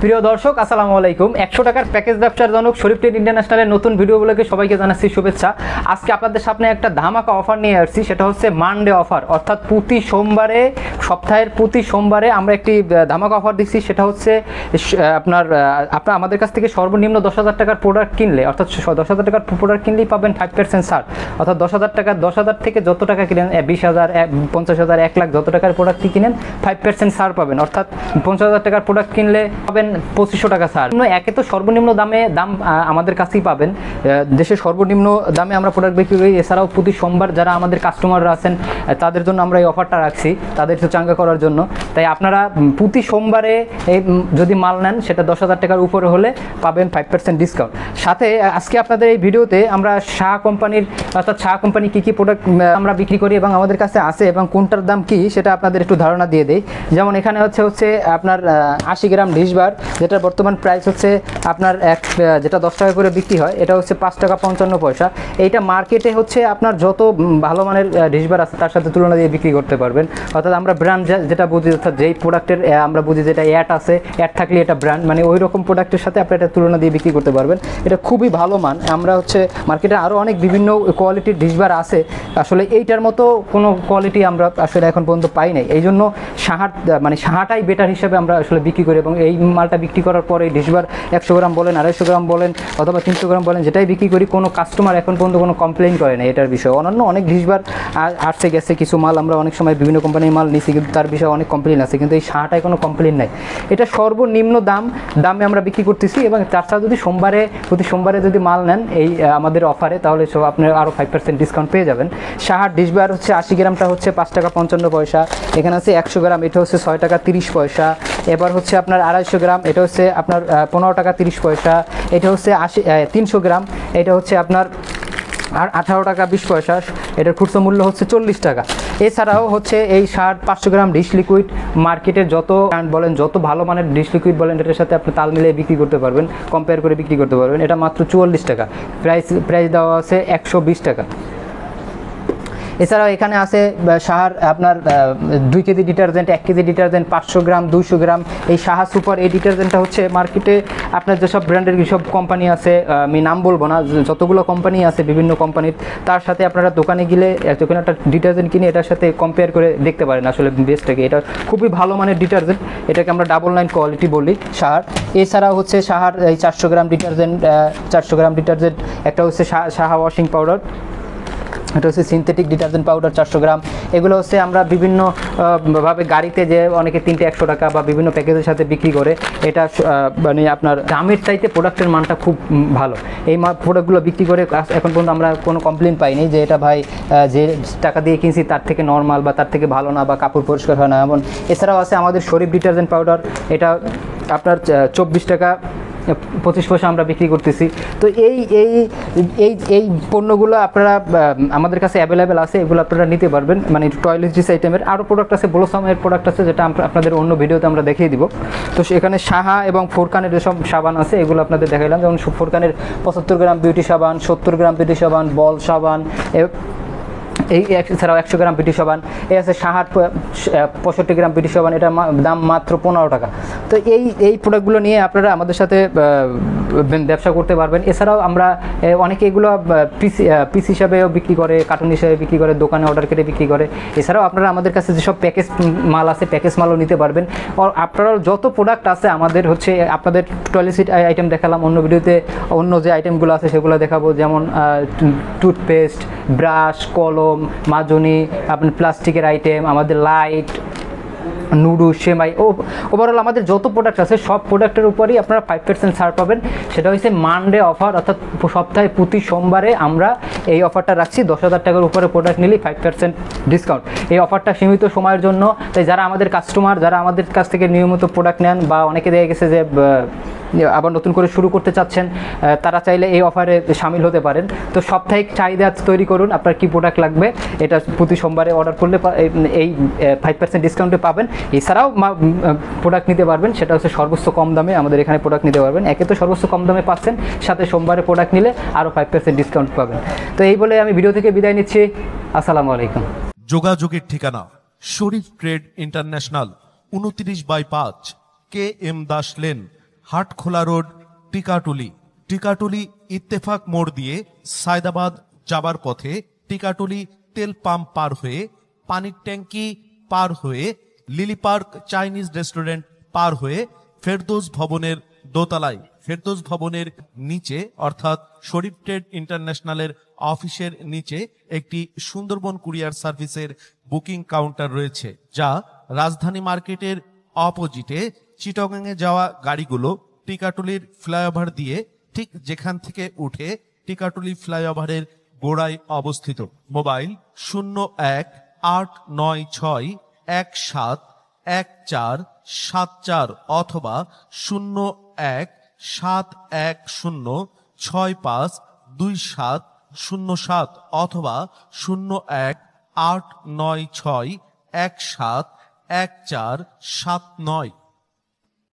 প্রিয় দর্শক আসসালামু আলাইকুম। 100 টাকার প্যাকেজ ব্যবসার জনক শরীফ ট্রেড ইন্টারন্যাশনালের নতুন ভিডিওগুলোকে সবাইকে জানাচ্ছি শুভেচ্ছা। আজকে আপনাদের সামনে একটা ধামাকা অফার নিয়ে আসছি, সেটা হচ্ছে মানডে অফার, অর্থাৎ প্রতি সোমবারে, সপ্তাহের প্রতি সোমবারে আমরা একটি ধামাকা অফার দিচ্ছি। সেটা হচ্ছে আপনার আমাদের কাছ থেকে সর্বনিম্ন 10,000 টাকার প্রোডাক্ট কিনলে, অর্থাৎ 10,000 টাকার প্রোডাক্ট কিনলেই পাবেন 5% ছাড়। অর্থাৎ 10,000 থেকে যত টাকা কিনেন, 20,000, 50,000, 1 লাখ যত টাকার প্রোডাক্টই কিনেন 5% ছাড় পাবেন। অর্থাৎ 50,000 টাকার প্রোডাক্ট কিনলে পাবেন 2,500 টাকা ছাড়। একে তো সর্বনিম্ন দাম আমাদের কাছেই পাবেন, দেশের সর্বনিম্ন দামে আমরা প্রোডাক্ট বিক্রি করি। এছাড়াও প্রতি সোমবার যারা আমাদের কাস্টমাররা আছেন তাদের জন্য আমরা এই অফারটা রাখছি, তাদের একটু চাঙ্গা করার জন্য। তাই আপনারা প্রতি সোমবারে এই যদি মাল নেন সেটা 10,000 টাকার উপরে হলে পাবেন 5% ডিসকাউন্ট। সাথে আজকে আপনাদের এই ভিডিওতে আমরা শাহ কোম্পানির, অর্থাৎ শাহ কোম্পানি কী কী প্রোডাক্ট আমরা বিক্রি করি এবং আমাদের কাছে আছে এবং কোনটার দাম কী সেটা আপনাদের একটু ধারণা দিয়ে দেই। যেমন এখানে হচ্ছে আপনার 80 গ্রাম ডিশবার, যেটার বর্তমান প্রাইস হচ্ছে আপনার যেটা 10 টাকা করে বিক্রি হয়, এটা হচ্ছে 5 টাকা 55 পয়সা। এইটা মার্কেটে হচ্ছে আপনার যত ভালো মানের ডিশবার আছে তার সাথে তুলনা দিয়ে বিক্রি করতে পারবেন। অর্থাৎ আমরা ব্র্যান্ড যেটা বুঝি, অর্থাৎ যেই প্রোডাক্টের আমরা বুঝি যেটা অ্যাড আছে, অ্যাড থাকলে এটা ব্র্যান্ড, মানে ওই রকম প্রোডাক্টের সাথে আপনি এটা তুলনা দিয়ে বিক্রি করতে পারবেন। এটা খুবই ভালো মান। আমরা হচ্ছে মার্কেটে আরও অনেক বিভিন্ন কোয়ালিটির ডিশবার আছে, আসলে এইটার মতো কোনো কোয়ালিটি আমরা আসলে এখন পর্যন্ত পাই নাই। এই জন্য শাহাটাই বেটার হিসাবে আমরা আসলে বিক্রি করি। এবং এই মালটা বিক্রি করার পরে ডিশবার 100 গ্রাম বলেন, 250 গ্রাম বলেন, অথবা 300 গ্রাম বলেন, যেটাই বিক্রি করি কোনো কাস্টমার এখন পর্যন্ত কোনো কমপ্লেন করে না এটার বিষয়ে। অন্যান্য অনেক ডিশবার আসছে গেছে, কিছু মাল আমরা অনেক সময় বিভিন্ন কোম্পানির মাল নিছি, কিন্তু তার বিষয়ে অনেক কমপ্লেন আছে, কিন্তু এই শাহাটায় কোনো কমপ্লেন নাই। এটা সর্বনিম্ন দামে আমরা বিক্রি করতেছি। এবং তাছাড়া যদি প্রতি সোমবারে যদি মাল নেন এই আমাদের অফারে, তাহলে আপনার আরও 5% ডিসকাউন্ট পেয়ে যাবেন। শাহার ডিশবার হচ্ছে 80 গ্রামটা হচ্ছে 5 টাকা 55 পয়সা। এখানে আছে 100 গ্রাম, এটা হচ্ছে 6 টাকা 30 পয়সা। এবার হচ্ছে আপনার 250 গ্রাম, এটা হচ্ছে আপনার 15 টাকা 30 পয়সা। এটা হচ্ছে 300 গ্রাম, এটা হচ্ছে আপনার 18 টাকা 20 পয়সা। এটার খুচরো মূল্য হচ্ছে 40 টাকা। এছাড়াও হচ্ছে এই 500 গ্রাম ডিশ লিকুইড মার্কেটের যত ব্র্যান্ড বলেন, যত ভালো মানের ডিশ লিকুইড বলেন, এটার সাথে আপনি তাল মিলিয়ে বিক্রি করতে পারবেন, কম্পেয়ার করে বিক্রি করতে পারবেন। এটা মাত্র 44 টাকা, প্রাইস দেওয়া আছে 120 টাকা। এছাড়াও এখানে আছে শাহার আপনার 2 কেজি ডিটারজেন্ট, 1 কেজি ডিটারজেন্ট, 500 গ্রাম, 200 গ্রাম। এই শাহা সুপার এই ডিটারজেন্টটা হচ্ছে মার্কেটে আপনার যেসব ব্র্যান্ডের যেসব কোম্পানি আছে, আমি নাম বলবো না, যতগুলো কোম্পানি আছে বিভিন্ন কোম্পানির, তার সাথে আপনারা দোকানে গেলে যখন একটা ডিটারজেন্ট কিনে এটার সাথে কম্পেয়ার করে দেখতে পারেন আসলে বেস্টটাকে। এটা খুবই ভালো মানের ডিটারজেন্ট, এটাকে আমরা 99 কোয়ালিটি বলি শাহার। এছাড়াও হচ্ছে শাহার এই 400 গ্রাম ডিটারজেন্ট, একটা হচ্ছে শাহা ওয়াশিং পাউডার, এটা হচ্ছে সিনথেটিক ডিটারজেন্ট পাউডার 400 গ্রাম। এগুলো হচ্ছে আমরা বিভিন্ন ভাবে গাড়িতে যে অনেকে 3টে 100 টাকা বা বিভিন্ন প্যাকেজের সাথে বিক্রি করে, এটা মানে আপনার দামের চাইতে প্রোডাক্টের মানটা খুব ভালো। এই প্রোডাক্টগুলো বিক্রি করে এখন পর্যন্ত আমরা কোনো কমপ্লেন পাইনি যে এটা ভাই যে টাকা দিয়ে কিনছি তার থেকে নর্মাল বা তার থেকে ভালো না, বা কাপড় পরিষ্কার হয় না এমন। এছাড়াও আছে আমাদের শরীফ ডিটারজেন্ট পাউডার, এটা আপনার 24 টাকা 25 পয়সা আমরা বিক্রি করতেছি। তো এই পণ্যগুলো আপনারা আমাদের কাছে অ্যাভেলেবেল আছে, এগুলো আপনারা নিতে পারবেন। মানে টয়লেট্রিস আইটেমের আরও প্রোডাক্ট আছে, ব্লোসামের প্রোডাক্ট আছে, যেটা আপনাদের অন্য ভিডিওতে আমরা দেখিয়ে দিব। তো এখানে সাহা এবং ফোরকানের যেসব সাবান আছে এগুলো আপনাদের দেখাইলাম। যেমন ফোরকানের 75 গ্রাম বিউটি সাবান, 70 গ্রাম বিউটি সাবান, বল সাবান, এই এছাড়াও 100 গ্রাম বিউটি সাবান। এই আছে শাহার 65 গ্রাম বিউটি সাবান, এটার দাম মাত্র 15 টাকা। তো এই প্রোডাক্টগুলো নিয়ে আপনারা আমাদের সাথে ব্যবসা করতে পারবেন। এছাড়াও আমরা অনেকে এগুলো পিস হিসাবেও বিক্রি করে, কার্টুন হিসাবে বিক্রি করে, দোকানে অর্ডার কেটে বিক্রি করে। এছাড়াও আপনারা আমাদের কাছে যেসব প্যাকেজ মাল আছে প্যাকেজ মালও নিতে পারবেন। আপনারা যত প্রোডাক্ট আছে আমাদের হচ্ছে, আপনাদের টয়লেট আইটেম দেখালাম, অন্য ভিডিওতে অন্য যে আইটেমগুলো আছে সেগুলো দেখাবো। যেমন টুথপেস্ট, ব্রাশ, কলম, মাজনি, আপনার প্লাস্টিকের আইটেম, আমাদের লাইট, নুডলস, সেমাই, ওভারঅল আমাদের যত প্রোডাক্ট আছে সব প্রোডাক্টের উপরই আপনারা 5% ছাড় পাবেন। সেটা হচ্ছে মানডে অফার, অর্থাৎ সপ্তাহে প্রতি সোমবারে আমরা এই অফারটা রাখছি। 10,000 টাকার উপরে প্রোডাক্ট নিলে 5% ডিসকাউন্ট। এই অফারটা সীমিত সময়ের জন্য। তাই যারা আমাদের কাস্টমার, যারা আমাদের কাছ থেকে নিয়মিত প্রোডাক্ট নেন, বা অনেকে দেখা গেছে যে আবার নতুন করে শুরু করতে চাচ্ছেন, তারা চাইলে এই অফারে শামিল হতে পারেন। তো সাপ্তাহিক চাহিদা তৈরি করুন, আপনার কি প্রোডাক্ট লাগবে এটা প্রতি সোমবারে অর্ডার করলে এই 5% ডিসকাউন্টে পাবেন। এছাড়াও প্রোডাক্ট নিতে পারবেন, সেটা হচ্ছে সর্বোচ্চ কম দামে আমাদের এখানে প্রোডাক্ট নিতে পারবেন। একে তো সর্বোচ্চ কম দামে পাচ্ছেন, সাথে সোমবারে প্রোডাক্ট নিলে আরও 5% ডিসকাউন্ট পাবেন। তো এই বলে আমি ভিডিও থেকে বিদায় নিচ্ছি। আসসালামু আলাইকুম। যোগাযোগের ঠিকানা Sharif trade international, 29/5 KM Das lane, Hatkhola road, Tikatuli. Tikatuli Ittefaq মোড় দিয়ে সায়দাবাদ যাবার পথে টিকাটুলি তেল পাম্প পার হয়ে, পানির ট্যাঙ্কি পার হয়ে, লিলি পার্ক চাইনিজ রেস্টুরেন্ট পার হয়ে ফেরদৌস ভবনের দোতলায়, ফেরদৌস ভবনের নিচে অর্থাৎ শরীফ ট্রেড ইন্টারন্যাশনালের অফিসের নিচে একটি সুন্দরবন কুরিয়ার সার্ভিসের বুকিং কাউন্টার রয়েছে, যা রাজধানী মার্কেটের অপোজিটে চিটাগাংয়ে যাওয়া গাড়িগুলো টিকাটুলির ফ্লাইওভার দিয়ে ঠিক যেখান থেকে উঠে টিকাটুলি ফ্লাইওভারের গোড়ায় অবস্থিত। মোবাইল 0189171474 অথবা 017110652707 অথবা 018961714149।